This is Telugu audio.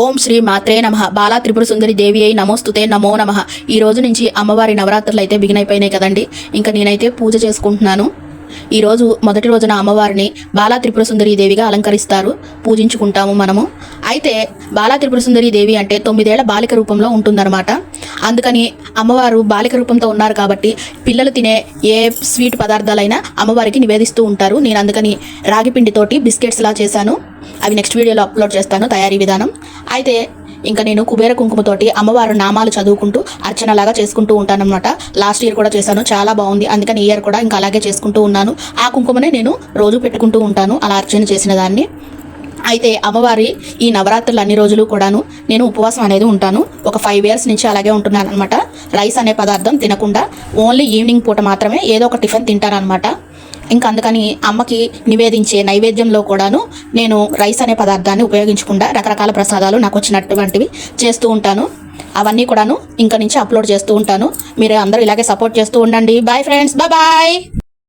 ఓం శ్రీ మాత్రే నమః. బాలా త్రిపుర సుందరి దేవి అయి నమోస్తుతే నమో నమః. ఈ రోజు నుంచి అమ్మవారి నవరాత్రులు అయితే బిగిన్ అయిపోయినాయి కదండి. ఇంకా నేనైతే పూజ చేసుకుంటున్నాను. ఈరోజు మొదటి రోజున అమ్మవారిని బాలా త్రిపుర సుందరి దేవిగా అలంకరిస్తారు, పూజించుకుంటాము మనము. అయితే బాలా త్రిపుర సుందరి దేవి అంటే 9 ఏళ్ల బాలిక రూపంలో ఉంటుందన్నమాట. అందుకని అమ్మవారు బాలిక రూపంతో ఉన్నారు కాబట్టి పిల్లలు తినే ఏ స్వీట్ పదార్థాలైనా అమ్మవారికి నివేదిస్తూ ఉంటారు. నేను అందుకని రాగి పిండితోటి బిస్కెట్స్లా చేశాను. అవి నెక్స్ట్ వీడియోలో అప్లోడ్ చేస్తాను తయారీ విధానం. అయితే ఇంకా నేను కుబేర కుంకుమతోటి అమ్మవారు నామాలు చదువుకుంటూ అర్చనలాగా చేసుకుంటూ ఉంటానన్నమాట. లాస్ట్ ఇయర్ కూడా చేశాను, చాలా బాగుంది. అందుకని ఈ ఇయర్ కూడా ఇంకా అలాగే చేసుకుంటూ ఉన్నాను. ఆ కుంకుమనే నేను రోజు పెట్టుకుంటూ ఉంటాను, అలా అర్చన చేసిన దాన్ని. అయితే అమ్మవారి ఈ నవరాత్రులు అన్ని రోజులు కూడాను నేను ఉపవాసం అనేది ఉంటాను. ఒక 5 years నుంచి అలాగే ఉంటున్నాను అనమాట. రైస్ అనే పదార్థం తినకుండా ఓన్లీ ఈవినింగ్ పూట మాత్రమే ఏదో ఒక టిఫిన్ తింటానమాట. ఇంకా అందుకని అమ్మకి నివేదించే నైవేద్యంలో కూడాను నేను రైస్ అనే పదార్థాన్ని ఉపయోగించకుండా రకరకాల ప్రసాదాలు నాకు వచ్చినటువంటివి చేస్తూ ఉంటాను. అవన్నీ కూడాను ఇంకా నుంచి అప్లోడ్ చేస్తూ ఉంటాను. మీరు అందరూ ఇలాగే సపోర్ట్ చేస్తూ ఉండండి. Bye friends, bye.